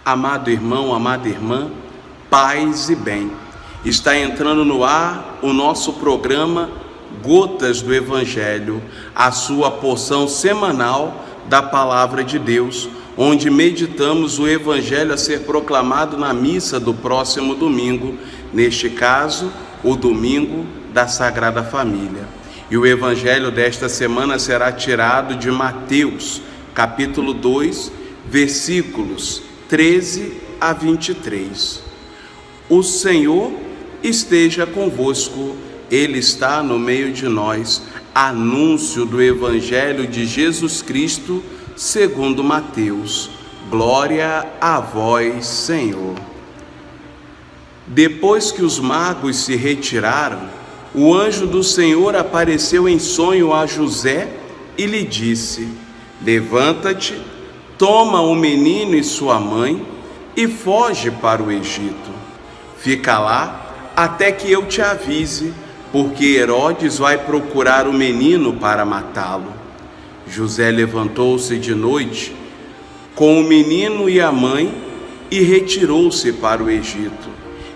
Amado irmão, amada irmã, paz e bem. Está entrando no ar o nosso programa Gotas do Evangelho, a sua porção semanal da Palavra de Deus, onde meditamos o Evangelho a ser proclamado na missa do próximo domingo, neste caso, o domingo da Sagrada Família. E o Evangelho desta semana será tirado de Mateus, capítulo 2, versículos 13 a 23. O Senhor esteja convosco, Ele está no meio de nós. Anúncio do Evangelho de Jesus Cristo segundo Mateus. Glória a vós, Senhor. Depois que os magos se retiraram, o anjo do Senhor apareceu em sonho a José e lhe disse: levanta-te, toma o menino e sua mãe e foge para o Egito. Fica lá até que eu te avise, porque Herodes vai procurar o menino para matá-lo. José levantou-se de noite com o menino e a mãe e retirou-se para o Egito,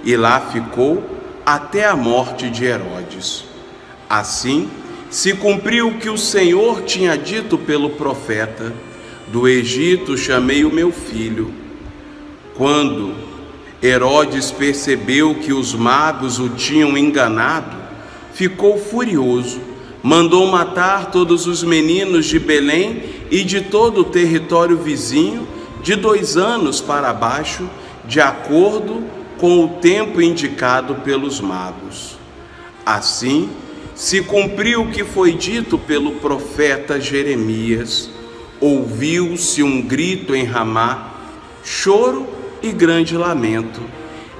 e lá ficou até a morte de Herodes. Assim se cumpriu o que o Senhor tinha dito pelo profeta: do Egito chamei o meu filho. Quando Herodes percebeu que os magos o tinham enganado, ficou furioso, mandou matar todos os meninos de Belém e de todo o território vizinho, de 2 anos para baixo, de acordo com o tempo indicado pelos magos. Assim se cumpriu o que foi dito pelo profeta Jeremias: ouviu-se um grito em Ramá, choro e grande lamento.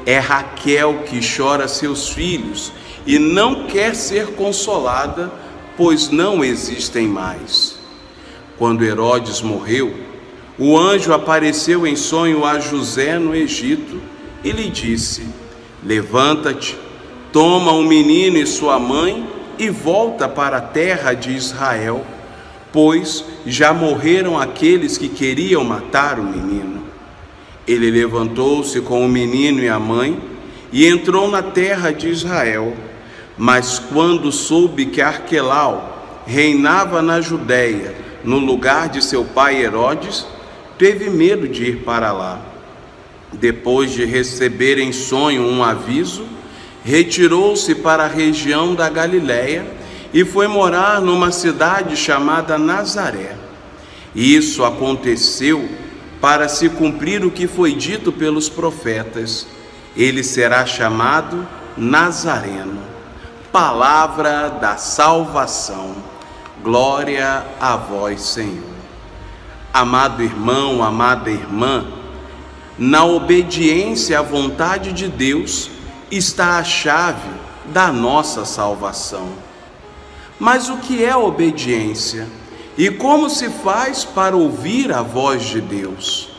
É Raquel que chora seus filhos e não quer ser consolada, pois não existem mais. Quando Herodes morreu, o anjo apareceu em sonho a José no Egito e lhe disse: levanta-te, toma o menino e sua mãe e volta para a terra de Israel, pois já morreram aqueles que queriam matar o menino. Ele levantou-se com o menino e a mãe e entrou na terra de Israel. Mas quando soube que Arquelau reinava na Judéia, no lugar de seu pai Herodes, teve medo de ir para lá. Depois de receber em sonho um aviso, retirou-se para a região da Galiléia e foi morar numa cidade chamada Nazaré. Isso aconteceu para se cumprir o que foi dito pelos profetas: ele será chamado Nazareno. Palavra da salvação. Glória a vós, Senhor. Amado irmão, amada irmã, na obediência à vontade de Deus está a chave da nossa salvação. Mas o que é obediência? E como se faz para ouvir a voz de Deus?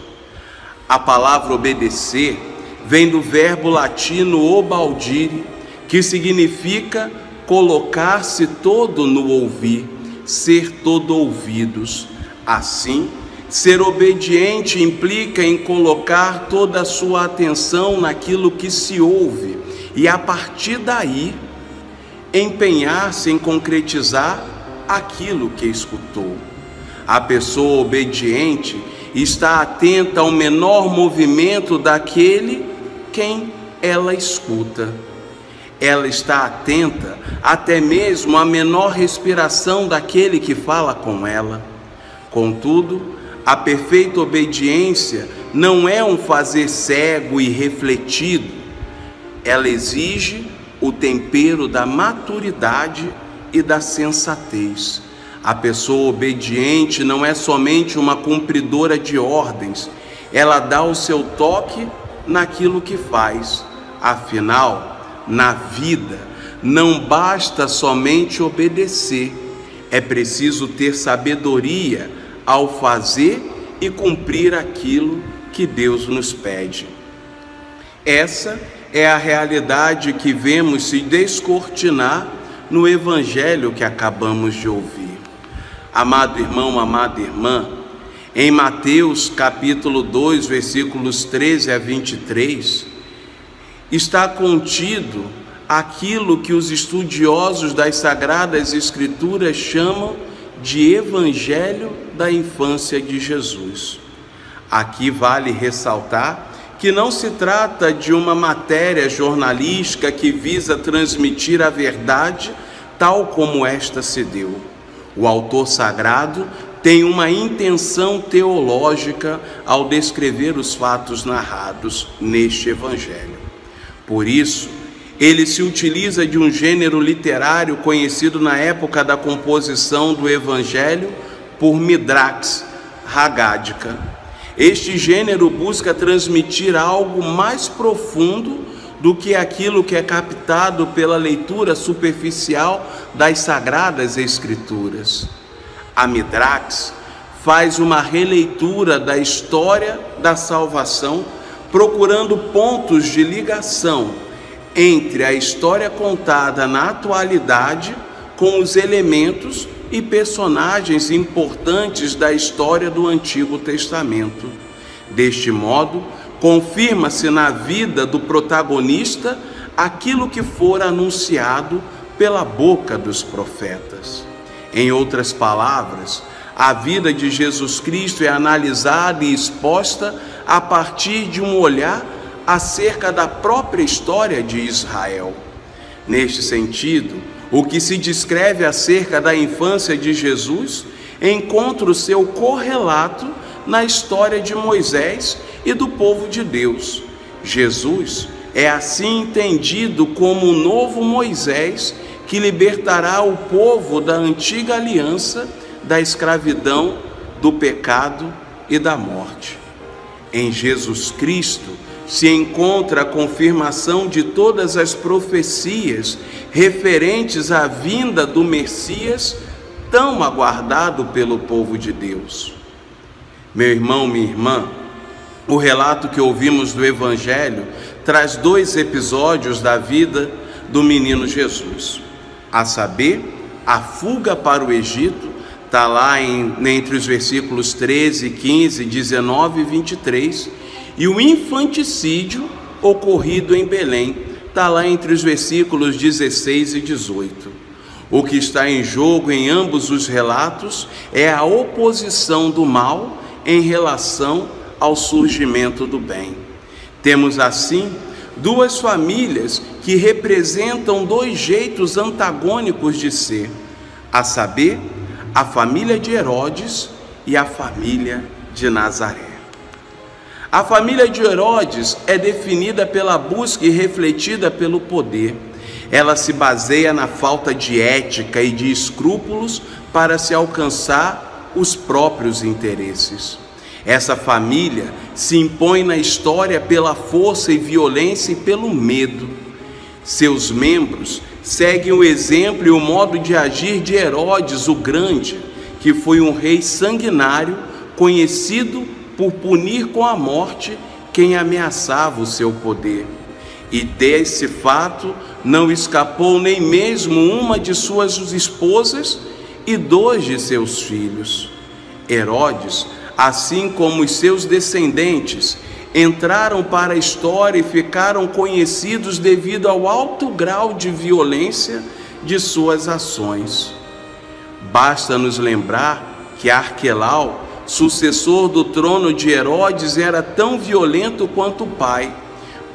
A palavra obedecer vem do verbo latino obaudire, que significa colocar-se todo no ouvir, ser todo ouvidos. Assim, ser obediente implica em colocar toda a sua atenção naquilo que se ouve e, a partir daí, empenhar-se em concretizar aquilo que escutou. A pessoa obediente está atenta ao menor movimento daquele quem ela escuta. Ela está atenta até mesmo à menor respiração daquele que fala com ela. Contudo, a perfeita obediência não é um fazer cego e refletido. Ela exige o tempero da maturidade e da sensatez. A pessoa obediente não é somente uma cumpridora de ordens, ela dá o seu toque naquilo que faz. Afinal, na vida, não basta somente obedecer, é preciso ter sabedoria ao fazer e cumprir aquilo que Deus nos pede. Essa é a realidade que vemos se descortinar no Evangelho que acabamos de ouvir. Amado irmão, amada irmã, Em Mateus capítulo 2, versículos 13 a 23, está contido aquilo que os estudiosos das Sagradas Escrituras chamam de Evangelho da infância de Jesus. Aqui vale ressaltar que não se trata de uma matéria jornalística que visa transmitir a verdade tal como esta se deu. O autor sagrado tem uma intenção teológica ao descrever os fatos narrados neste Evangelho. Por isso, ele se utiliza de um gênero literário conhecido na época da composição do Evangelho por Midrash Hagádica. Este gênero busca transmitir algo mais profundo do que aquilo que é captado pela leitura superficial das Sagradas Escrituras. A Midrash faz uma releitura da história da salvação, procurando pontos de ligação entre a história contada na atualidade com os elementos e personagens importantes da história do Antigo Testamento. Deste modo, confirma-se na vida do protagonista aquilo que fora anunciado pela boca dos profetas. Em outras palavras, a vida de Jesus Cristo é analisada e exposta a partir de um olhar acerca da própria história de Israel. Neste sentido, o que se descreve acerca da infância de Jesus encontra o seu correlato na história de Moisés e do povo de Deus. Jesus é assim entendido como o novo Moisés que libertará o povo da antiga aliança, da escravidão, do pecado e da morte. Em Jesus Cristo se encontra a confirmação de todas as profecias referentes à vinda do Messias, tão aguardado pelo povo de Deus. Meu irmão, minha irmã, o relato que ouvimos do Evangelho traz dois episódios da vida do menino Jesus. A saber, a fuga para o Egito, está lá entre os versículos 13, 15, 19 e 23, e o infanticídio ocorrido em Belém, está lá entre os versículos 16 e 18. O que está em jogo em ambos os relatos é a oposição do mal em relação ao surgimento do bem. Temos assim duas famílias que representam dois jeitos antagônicos de ser, a saber, a família de Herodes e a família de Nazaré. A família de Herodes é definida pela busca e refletida pelo poder. Ela se baseia na falta de ética e de escrúpulos para se alcançar os próprios interesses. Essa família se impõe na história pela força e violência e pelo medo. Seus membros seguem o exemplo e o modo de agir de Herodes o Grande, que foi um rei sanguinário, conhecido por punir com a morte quem ameaçava o seu poder. E desse fato não escapou nem mesmo uma de suas esposas e 2 de seus filhos. Herodes, assim como os seus descendentes, entraram para a história e ficaram conhecidos devido ao alto grau de violência de suas ações. Basta nos lembrar que Arquelau, sucessor do trono de Herodes, era tão violento quanto o pai.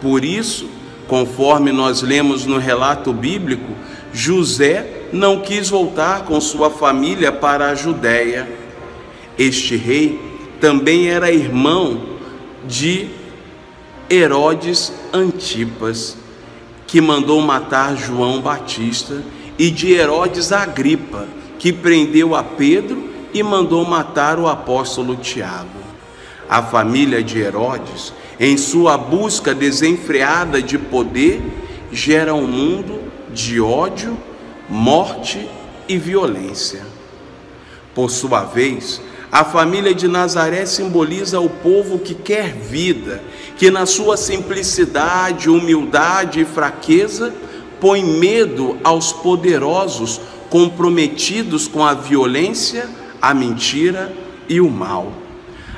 Por isso, conforme nós lemos no relato bíblico, José não quis voltar com sua família para a Judéia. Este rei também era irmão de Herodes Antipas, que mandou matar João Batista, e de Herodes Agripa, que prendeu a Pedro e mandou matar o apóstolo Tiago. A família de Herodes, em sua busca desenfreada de poder, gera um mundo de ódio, morte e violência. Por sua vez, a família de Nazaré simboliza o povo que quer vida, que na sua simplicidade, humildade e fraqueza põe medo aos poderosos comprometidos com a violência, a mentira e o mal.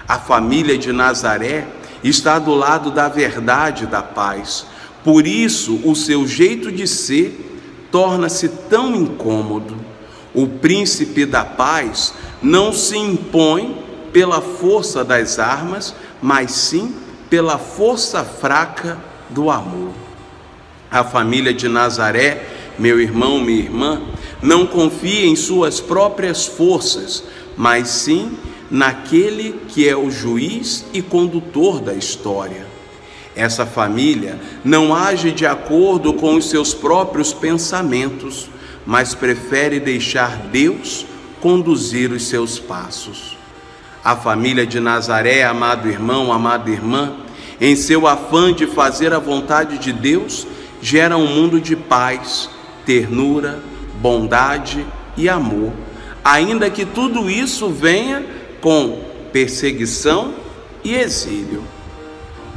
A família de Nazaré está do lado da verdade e da paz. Por isso, o seu jeito de ser torna-se tão incômodo. O príncipe da paz não se impõe pela força das armas, mas sim pela força fraca do amor. A família de Nazaré, meu irmão, minha irmã, não confia em suas próprias forças, mas sim naquele que é o juiz e condutor da história. Essa família não age de acordo com os seus próprios pensamentos, mas prefere deixar Deus conduzir os seus passos. A família de Nazaré, amado irmão, amada irmã, em seu afã de fazer a vontade de Deus, gera um mundo de paz, ternura, bondade e amor, ainda que tudo isso venha com perseguição e exílio.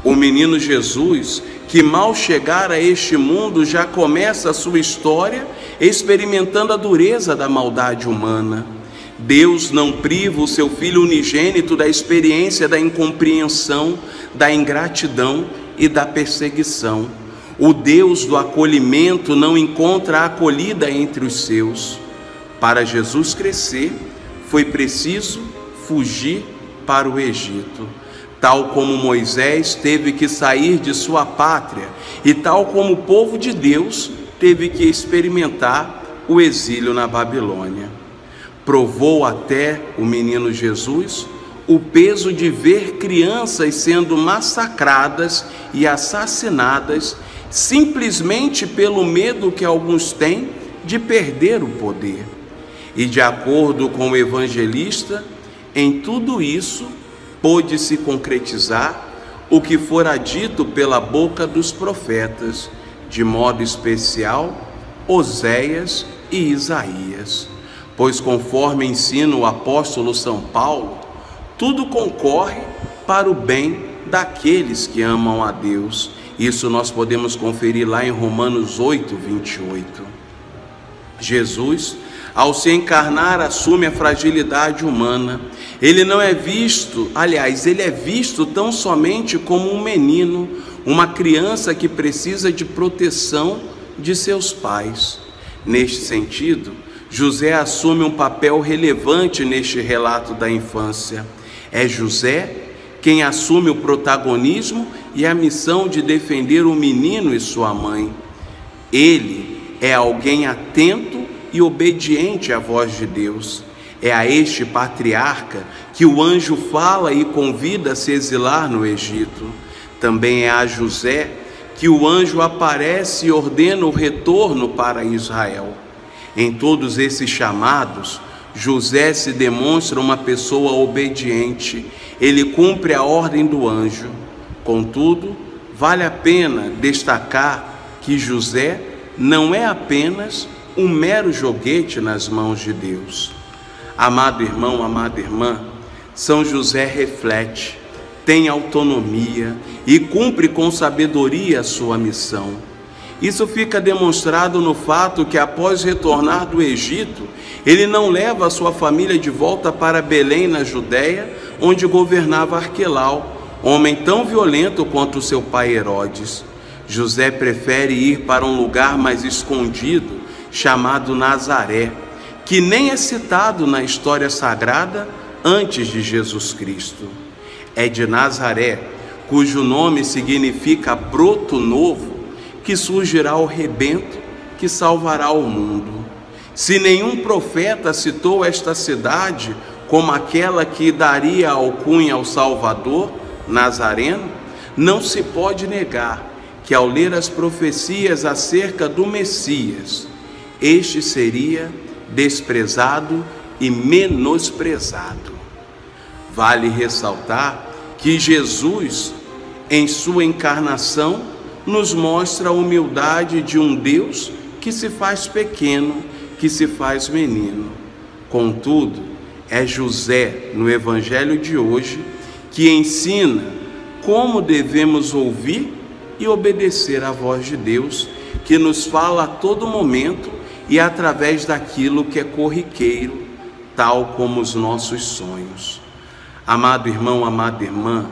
O menino Jesus, que mal chegar a este mundo, já começa a sua história experimentando a dureza da maldade humana. Deus não priva o seu Filho unigênito da experiência da incompreensão, da ingratidão e da perseguição. O Deus do acolhimento não encontra acolhida entre os seus. Para Jesus crescer, foi preciso fugir para o Egito. Tal como Moisés teve que sair de sua pátria e tal como o povo de Deus teve que experimentar o exílio na Babilônia. Provou até o menino Jesus o peso de ver crianças sendo massacradas e assassinadas simplesmente pelo medo que alguns têm de perder o poder. E de acordo com o evangelista, em tudo isso pôde se concretizar o que fora dito pela boca dos profetas, de modo especial Oséias e Isaías. Pois conforme ensina o apóstolo São Paulo, tudo concorre para o bem daqueles que amam a Deus. Isso nós podemos conferir lá em Romanos 8, 28. Jesus, ao se encarnar, assume a fragilidade humana. Ele não é visto, aliás, ele é visto tão somente como um menino, uma criança que precisa de proteção de seus pais. Neste sentido, José assume um papel relevante neste relato da infância. É José quem assume o protagonismo e a missão de defender o menino e sua mãe. Ele é alguém atento e obediente à voz de Deus. É a este patriarca que o anjo fala e convida a se exilar no Egito. Também é a José que o anjo aparece e ordena o retorno para Israel. Em todos esses chamados, José se demonstra uma pessoa obediente. Ele cumpre a ordem do anjo. Contudo, vale a pena destacar que José não é apenas um mero joguete nas mãos de Deus. Amado irmão, amada irmã, São José reflete, tem autonomia e cumpre com sabedoria a sua missão. Isso fica demonstrado no fato que, após retornar do Egito, ele não leva a sua família de volta para Belém, na Judéia, onde governava Arquelau, homem tão violento quanto seu pai Herodes. José prefere ir para um lugar mais escondido, chamado Nazaré, que nem é citado na história sagrada antes de Jesus Cristo. É de Nazaré, cujo nome significa broto novo, que surgirá o rebento que salvará o mundo. Se nenhum profeta citou esta cidade como aquela que daria alcunha ao Salvador, Nazareno, não se pode negar que, ao ler as profecias acerca do Messias, este seria desprezado e menosprezado. Vale ressaltar que Jesus, em sua encarnação, nos mostra a humildade de um Deus que se faz pequeno, que se faz menino. Contudo, é José, no Evangelho de hoje, que ensina como devemos ouvir e obedecer à voz de Deus, que nos fala a todo momento e através daquilo que é corriqueiro, tal como os nossos sonhos. Amado irmão, amada irmã,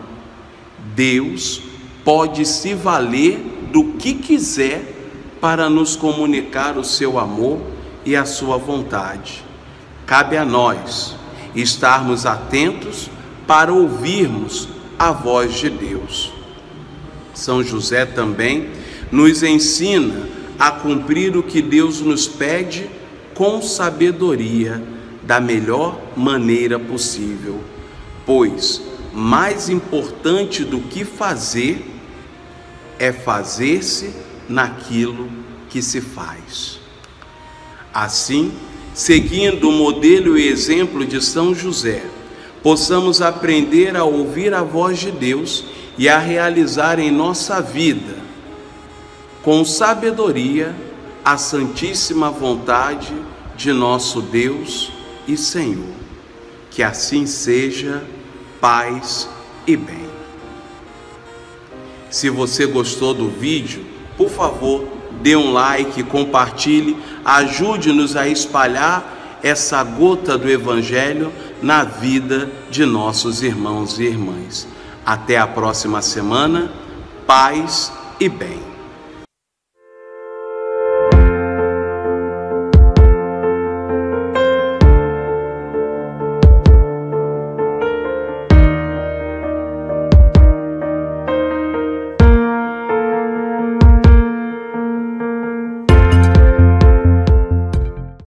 Deus pode se valer do que quiser para nos comunicar o seu amor e a sua vontade. Cabe a nós estarmos atentos para ouvirmos a voz de Deus. São José também nos ensina a cumprir o que Deus nos pede com sabedoria, da melhor maneira possível, pois mais importante do que fazer é fazer-se naquilo que se faz. Assim, seguindo o modelo e exemplo de São José, possamos aprender a ouvir a voz de Deus e a realizar em nossa vida, com sabedoria, a santíssima vontade de nosso Deus e Senhor. Que assim seja, paz e bem. Se você gostou do vídeo, por favor, dê um like, compartilhe, ajude-nos a espalhar essa gota do Evangelho na vida de nossos irmãos e irmãs. Até a próxima semana, paz e bem.